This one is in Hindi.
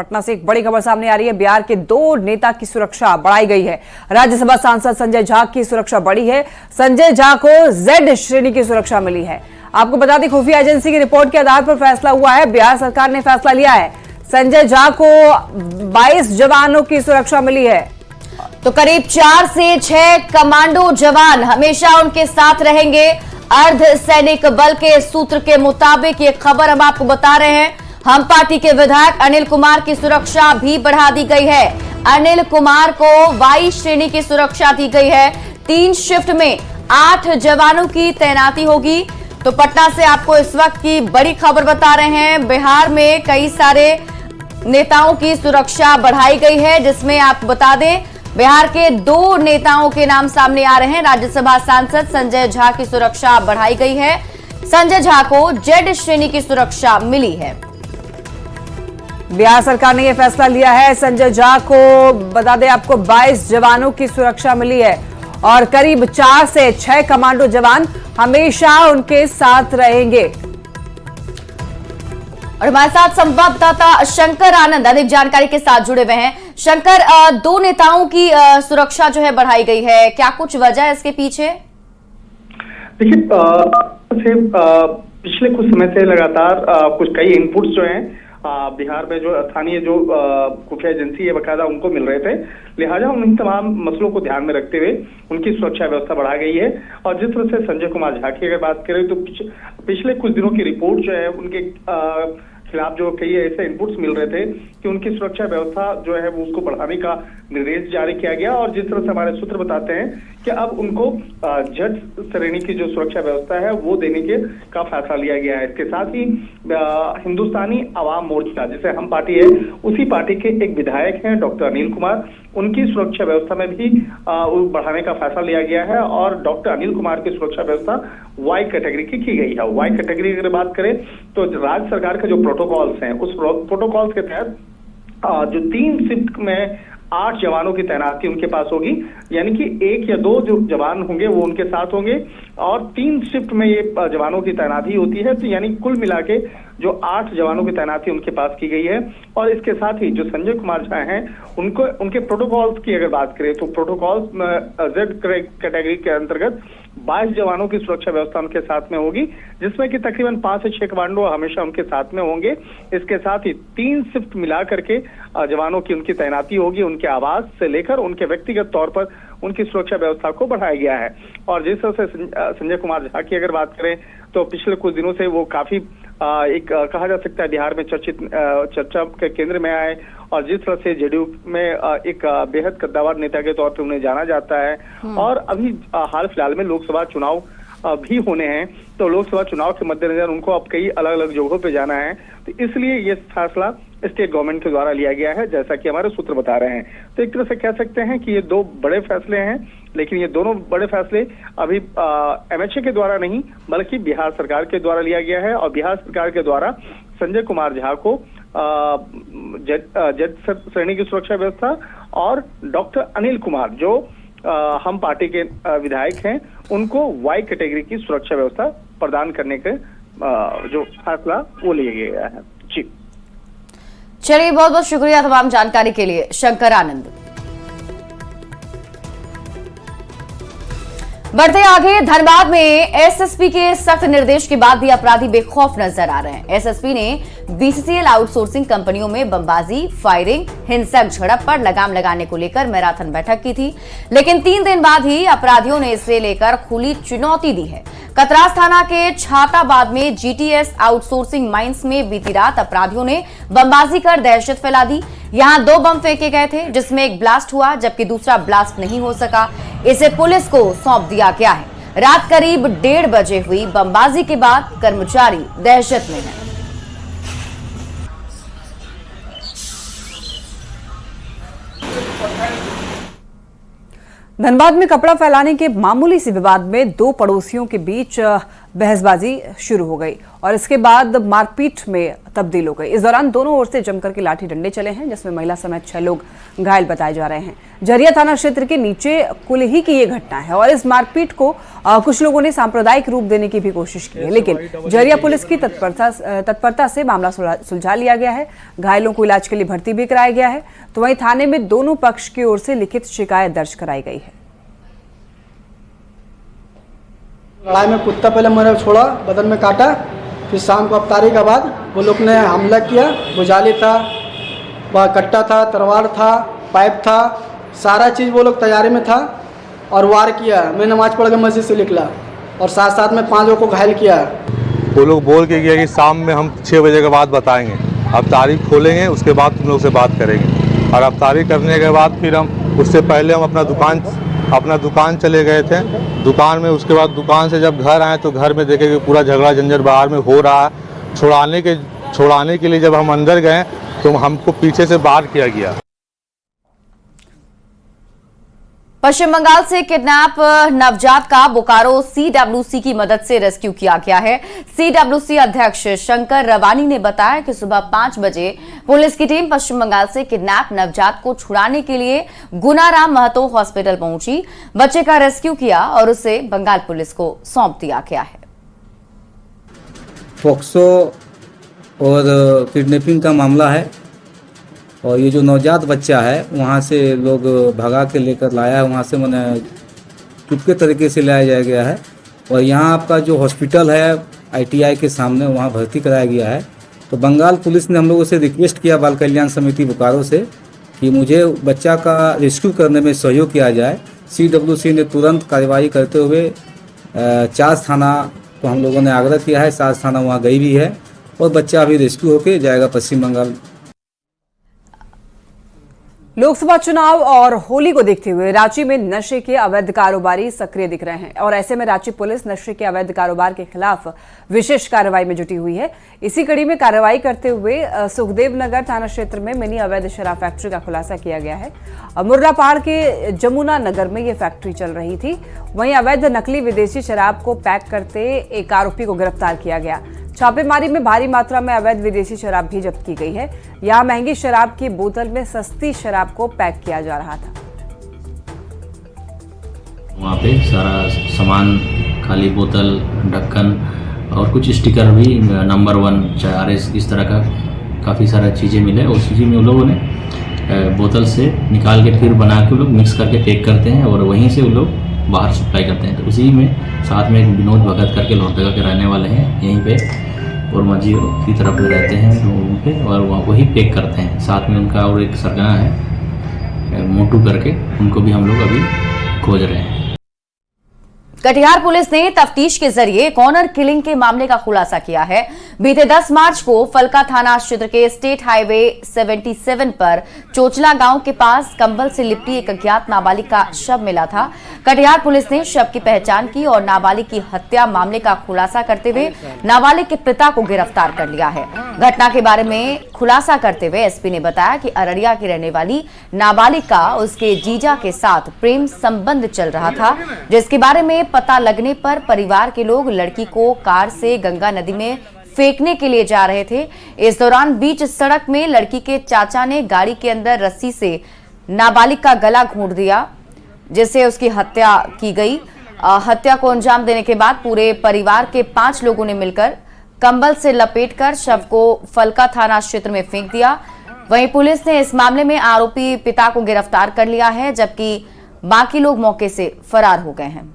पटना से एक बड़ी खबर सामने आ रही है। बिहार के दो नेता की सुरक्षा बढ़ाई गई है। राज्यसभा सांसद संजय झा की सुरक्षा बढ़ी है। संजय झा को जेड श्रेणी की सुरक्षा मिली है। आपको बता दें, खुफिया एजेंसी की रिपोर्ट के आधार पर फैसला हुआ है। बिहार सरकार ने फैसला लिया है। संजय झा को 22 जवानों की सुरक्षा मिली है। तो करीब 4 से 6 कमांडो जवान हमेशा उनके साथ रहेंगे। अर्ध सैनिक बल के सूत्र के मुताबिक ये खबर हम आपको बता रहे हैं। हम पार्टी के विधायक अनिल कुमार की सुरक्षा भी बढ़ा दी गई है। अनिल कुमार को वाई श्रेणी की सुरक्षा दी गई है। 3 शिफ्ट में 8 जवानों की तैनाती होगी। तो पटना से आपको इस वक्त की बड़ी खबर बता रहे हैं। बिहार में कई सारे नेताओं की सुरक्षा बढ़ाई गई है, जिसमें आप बता दें बिहार के 2 नेताओं के नाम सामने आ रहे हैं। राज्यसभा सांसद संजय झा की सुरक्षा बढ़ाई गई है। संजय झा को जेड श्रेणी की सुरक्षा मिली है। बिहार सरकार ने यह फैसला लिया है। संजय झा को बता दें आपको 22 जवानों की सुरक्षा मिली है और करीब 4 से 6 कमांडो जवान हमेशा उनके साथ रहेंगे। और हमारे साथ संवाददाता शंकर आनंद अधिक जानकारी के साथ जुड़े हुए हैं। शंकर, 2 नेताओं की सुरक्षा जो है बढ़ाई गई है, क्या कुछ वजह है इसके पीछे? देखिए, पिछले कुछ समय से लगातार कुछ कई इनपुट्स जो हैं बिहार में जो स्थानीय जो खुफिया एजेंसी है बकायदा उनको मिल रहे थे। लिहाजा उन तमाम मसलों को ध्यान में रखते हुए उनकी सुरक्षा व्यवस्था बढ़ा गई है। और जिस तरह से संजय कुमार झा की अगर बात करें तो पिछले कुछ दिनों की रिपोर्ट जो है उनके खिलाफ जो कई ऐसे इनपुट्स मिल रहे थे कि उनकी सुरक्षा व्यवस्था जो है वो उसको बढ़ाने का निर्देश जारी किया गया। और जिस तरह से हमारे सूत्र बताते हैं कि अब उनको जेड श्रेणी की जो सुरक्षा व्यवस्था है वो देने के का फैसला लिया गया है। इसके साथ ही हिंदुस्तानी आवाम मोर्चा जिसे हम पार्टी है, उसी पार्टी के एक विधायक हैं डॉक्टर अनिल कुमार, उनकी सुरक्षा व्यवस्था में भी बढ़ाने का फैसला लिया गया है। और डॉक्टर अनिल कुमार की सुरक्षा व्यवस्था वाई कैटेगरी की गई है। वाई कैटेगरी की अगर बात करें तो राज्य सरकार के जो प्रोटोकॉल्स हैं उस प्रोटोकॉल्स के तहत जो 3 शिफ्ट में 8 जवानों की तैनाती उनके पास होगी, यानी कि 1 या 2 जो जवान होंगे वो उनके साथ होंगे और 3 शिफ्ट में ये जवानों की तैनाती होती है। तो यानी कुल मिला के जो 8 जवानों की तैनाती उनके पास की गई है। और इसके साथ ही जो संजय कुमार झा हैं उनको उनके प्रोटोकॉल्स की अगर बात करें तो प्रोटोकॉल्स जेड कैटेगरी के अंतर्गत 22 जवानों की सुरक्षा व्यवस्था उनके साथ में होगी, जिसमें कि तकरीबन 5 से 6 कमांडो हमेशा उनके साथ में होंगे। इसके साथ ही 3 शिफ्ट मिला करके जवानों की उनकी तैनाती होगी। उनके आवास से लेकर उनके व्यक्तिगत तौर पर उनकी सुरक्षा व्यवस्था को बढ़ाया गया है। और जिस तरह से संजय कुमार झा की अगर बात करें तो पिछले कुछ दिनों से वो काफी एक कहा जा सकता है बिहार में चर्चा के केंद्र में आए। और जिस तरह से जेडीयू में एक बेहद कद्दावर नेता के तौर पर उन्हें जाना जाता है। और अभी हाल फिलहाल में लोकसभा चुनाव भी होने हैं, तो लोकसभा चुनाव के मद्देनजर उनको अब कई अलग अलग जगहों पे जाना है। तो इसलिए ये फैसला स्टेट गवर्नमेंट के द्वारा लिया गया है, जैसा कि हमारे सूत्र बता रहे हैं। तो एक तरह से कह सकते हैं कि ये 2 बड़े फैसले हैं, लेकिन ये दोनों बड़े फैसले अभी एमएचए के द्वारा नहीं बल्कि बिहार सरकार के द्वारा लिया गया है। और बिहार सरकार के द्वारा संजय कुमार झा को जेड श्रेणी की सुरक्षा व्यवस्था और डॉक्टर अनिल कुमार जो हम पार्टी के विधायक हैं उनको वाई कैटेगरी की सुरक्षा व्यवस्था प्रदान करने के जो फैसला वो लिया गया है। जी चलिए, बहुत बहुत शुक्रिया तमाम जानकारी के लिए शंकर आनंद। बढ़ते आगे, धनबाद में एसएसपी के सख्त निर्देश के बाद भी अपराधी बेखौफ नजर आ रहे हैं। एसएसपी ने बीसीसीएल आउटसोर्सिंग कंपनियों में बमबाजी, फायरिंग, हिंसक झड़प पर लगाम लगाने को लेकर मैराथन बैठक की थी, लेकिन 3 दिन बाद ही अपराधियों ने इसे लेकर खुली चुनौती दी है। कतरास थाना के छाताबाद में जीटीएस आउटसोर्सिंग माइंस में बीती रात अपराधियों ने बमबाजी कर दहशत फैला दी। यहां 2 बम फेंके गए थे, जिसमें एक ब्लास्ट हुआ जबकि दूसरा ब्लास्ट नहीं हो सका। इसे पुलिस को सौंप दिया गया है। रात करीब 1:30 बजे हुई बमबाजी के बाद कर्मचारी दहशत में हैं। धनबाद में कपड़ा फैलाने के मामूली से विवाद में 2 पड़ोसियों के बीच बहसबाजी शुरू हो गई और इसके बाद मारपीट में तब्दील हो गई। इस दौरान दोनों ओर से जमकर के लाठी डंडे चले हैं, जिसमें महिला समेत 6 लोग घायल बताए जा रहे हैं। झरिया थाना क्षेत्र के नीचे कुलही की ये घटना है और इस मारपीट को कुछ लोगों ने सांप्रदायिक रूप देने की भी कोशिश की है, लेकिन झरिया पुलिस की तत्परता से मामला सुलझा लिया गया है। घायलों को इलाज के लिए भर्ती भी कराया गया है। तो वहीं थाने में दोनों पक्ष की ओर से लिखित शिकायत दर्ज कराई गई है। लड़ाई में कुत्ता पहले मेरे छोड़ा, बदन में काटा, फिर शाम को अफ्तारी के बाद वो लोग ने हमला किया। बुझाली था, वह कट्टा था, तलवार था, पाइप था, सारा चीज़ वो लोग तैयारी में था और वार किया। मैं नमाज पढ़ के मस्जिद से निकला और साथ साथ में 5 लोगों को घायल किया। वो लोग बोल के गया कि शाम में हम 6 बजे के बाद बताएंगे, अफ्तारी खोलेंगे उसके बाद तुम लोग से बात करेंगे। और अफ्तारी करने के बाद फिर हम उससे पहले हम अपना दुकान चले गए थे। दुकान में उसके बाद दुकान से जब घर आए तो घर में देखे कि पूरा झगड़ा झंझट बाहर में हो रहा है। छुड़ाने के लिए जब हम अंदर गए तो हमको पीछे से बाहर किया गया। पश्चिम बंगाल से किडनैप नवजात का बोकारो सीडब्ल्यूसी की मदद से रेस्क्यू किया गया है। सीडब्ल्यूसी अध्यक्ष शंकर रवानी ने बताया कि सुबह 5 बजे पुलिस की टीम पश्चिम बंगाल से किडनैप नवजात को छुड़ाने के लिए गुनाराम महतो हॉस्पिटल पहुंची, बच्चे का रेस्क्यू किया और उसे बंगाल पुलिस को सौंप दिया गया है। पॉक्सो और किडनैपिंग का मामला है और ये जो नवजात बच्चा है वहाँ से लोग भगा के लेकर लाया है, वहाँ से मैंने चुपके तरीके से लाया जाया गया है और यहाँ आपका जो हॉस्पिटल है ITI के सामने वहाँ भर्ती कराया गया है। तो बंगाल पुलिस ने हम लोगों से रिक्वेस्ट किया बाल कल्याण समिति बोकारो से कि मुझे बच्चा का रेस्क्यू करने में सहयोग किया जाए। CWC ने तुरंत कार्रवाई करते हुए 4 थाना को हम लोगों ने आग्रह किया है, 7 थाना वहाँ गई भी है और बच्चा अभी रेस्क्यू होकर जाएगा पश्चिम बंगाल। लोकसभा चुनाव और होली को देखते हुए रांची में नशे के अवैध कारोबारी सक्रिय दिख रहे हैं और ऐसे में रांची पुलिस नशे के अवैध कारोबार के खिलाफ विशेष कार्रवाई में जुटी हुई है। इसी कड़ी में कार्रवाई करते हुए सुखदेव नगर थाना क्षेत्र में मिनी अवैध शराब फैक्ट्री का खुलासा किया गया है। मुर्रा पहाड़ के जमुना नगर में यह फैक्ट्री चल रही थी। वहीं अवैध नकली विदेशी शराब को पैक करते एक आरोपी को गिरफ्तार किया गया। छापेमारी में भारी मात्रा में अवैध विदेशी शराब भी जब्त की गई है। यहां महंगी शराब की बोतल में सस्ती शराब को पैक किया जा रहा था। वहाँ पे सारा सामान, खाली बोतल, ढक्कन और कुछ स्टिकर भी नंबर 1 RS इस तरह का काफ़ी सारा चीज़ें मिले। उस चीज़ में उन लोगों ने बोतल से निकाल के फिर बना के लोग मिक्स करके पैक करते हैं और वहीं से वो लोग बाहर सप्लाई करते हैं। तो उसी में साथ में एक विनोद भगत करके लोहरदगा के रहने वाले हैं, यहीं पे और मजी की तरफ में रहते हैं रूम पे और वहाँ वही पैक करते हैं। साथ में उनका और एक सरगना है मोटू करके, उनको भी हम लोग अभी खोज रहे हैं। कटिहार पुलिस ने तफ्तीश के जरिए कॉर्नर किलिंग के मामले का खुलासा किया है। बीते 10 मार्च को फलका थाना क्षेत्र के स्टेट हाईवे 77 पर चोचला गांव के पास कंबल से लिपटी एक अज्ञात नाबालिग का शव मिला था। कटिहार पुलिस ने शव की पहचान की और नाबालिग की हत्या मामले का खुलासा करते हुए नाबालिग के पिता को गिरफ्तार कर लिया है। घटना के बारे में खुलासा करते हुए एसपी ने बताया कि अररिया की रहने वाली नाबालिग का उसके जीजा के साथ प्रेम संबंध चल रहा था, जिसके बारे में पता लगने पर परिवार के लोग लड़की को कार से गंगा नदी में फेंकने के लिए जा रहे थे। इस दौरान बीच सड़क में लड़की के चाचा ने गाड़ी के अंदर रस्सी से नाबालिग का गला घोंट दिया, जिससे उसकी हत्या की गई। हत्या को अंजाम देने के बाद पूरे परिवार के 5 लोगों ने मिलकर कंबल से लपेटकर शव को फलका थाना क्षेत्र में फेंक दिया। वहीं पुलिस ने इस मामले में आरोपी पिता को गिरफ्तार कर लिया है, जबकि बाकी लोग मौके से फरार हो गए हैं।